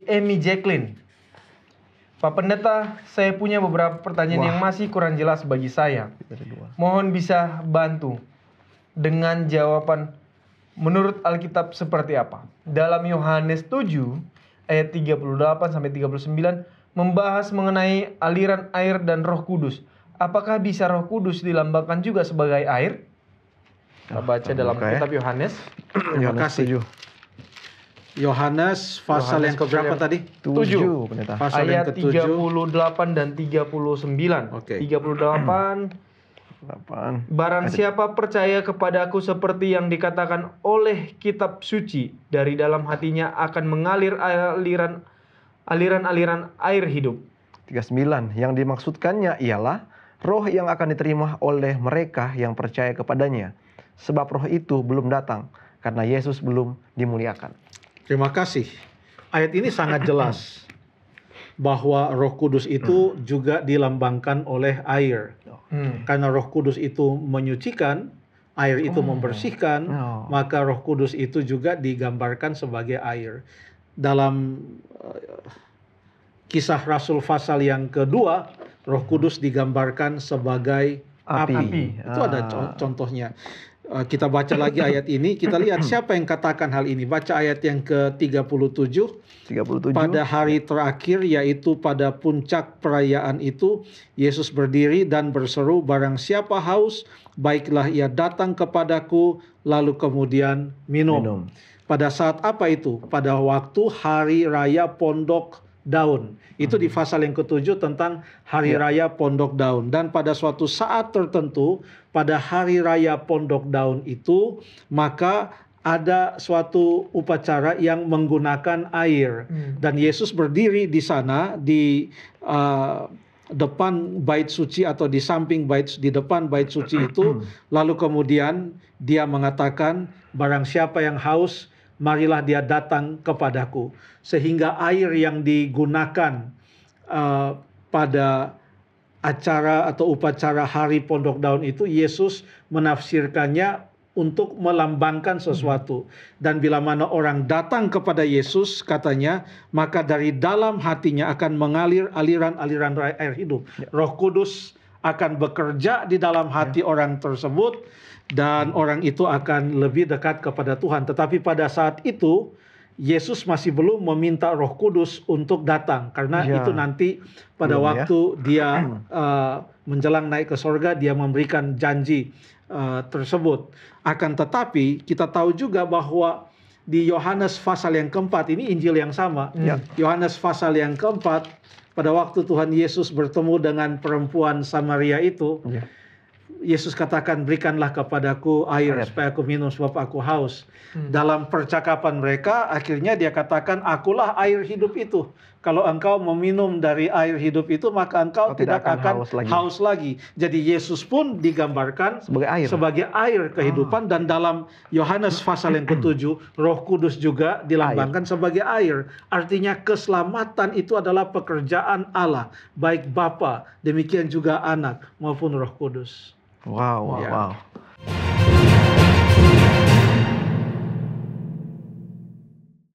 Amy Jacqueline. Pak Pendeta, saya punya beberapa pertanyaan yang masih kurang jelas bagi saya. Mohon bisa bantu dengan jawaban menurut Alkitab seperti apa. Dalam Yohanes 7 ayat 38 sampai 39 membahas mengenai aliran air dan Roh Kudus. Apakah bisa Roh Kudus dilambangkan juga sebagai air? Kita baca dalam kitab Yohanes. Terima kasih. Yohanes pasal yang keberapa tadi? 7. Pasal Ayat yang ke-7. 38 dan 39. Oke. 38. Barang siapa percaya kepadaku seperti yang dikatakan oleh kitab suci, dari dalam hatinya akan mengalir aliran-aliran air hidup. 39. Yang dimaksudkannya ialah roh yang akan diterima oleh mereka yang percaya kepadanya. Sebab roh itu belum datang, karena Yesus belum dimuliakan. Terima kasih. Ayat ini sangat jelas bahwa Roh Kudus itu juga dilambangkan oleh air. Karena Roh Kudus itu menyucikan, air itu membersihkan, maka Roh Kudus itu juga digambarkan sebagai air. Dalam Kisah Rasul pasal yang kedua, Roh Kudus digambarkan sebagai api. Itu ada contohnya. Kita baca lagi ayat ini, kita lihat siapa yang katakan hal ini. Baca ayat yang ke-37. Pada hari terakhir, yaitu pada puncak perayaan itu, Yesus berdiri dan berseru, barang siapa haus, baiklah ia datang kepadaku, lalu kemudian minum. Pada saat apa itu? Pada waktu hari raya Pondok Daun. Itu di pasal yang ke-7 tentang hari raya Pondok Daun. Dan pada suatu saat tertentu, pada hari raya Pondok Daun itu, maka ada suatu upacara yang menggunakan air. Dan Yesus berdiri di sana, di depan bait suci atau di samping di depan bait suci itu. Lalu kemudian dia mengatakan, barang siapa yang haus, marilah dia datang kepadaku. Sehingga air yang digunakan pada acara atau upacara hari Pondok Daun itu, Yesus menafsirkannya untuk melambangkan sesuatu. Dan bila mana orang datang kepada Yesus, katanya, maka dari dalam hatinya akan mengalir aliran-aliran air hidup. Roh Kudus akan bekerja di dalam hati orang tersebut, dan orang itu akan lebih dekat kepada Tuhan. Tetapi pada saat itu, Yesus masih belum meminta Roh Kudus untuk datang. Karena itu nanti pada waktu dia menjelang naik ke sorga, dia memberikan janji tersebut. Akan tetapi kita tahu juga bahwa di Yohanes pasal yang keempat, ini Injil yang sama. Yohanes pasal yang keempat, pada waktu Tuhan Yesus bertemu dengan perempuan Samaria itu, Yesus katakan, berikanlah kepadaku air supaya aku minum sebab aku haus. Dalam percakapan mereka, akhirnya dia katakan, akulah air hidup itu. Kalau engkau meminum dari air hidup itu, maka engkau tidak akan haus lagi. Jadi Yesus pun digambarkan sebagai air kehidupan. Dan dalam Yohanes pasal yang ke-7, Roh Kudus juga dilambangkan sebagai air. Artinya keselamatan itu adalah pekerjaan Allah, baik Bapa, demikian juga Anak maupun Roh Kudus. Wow.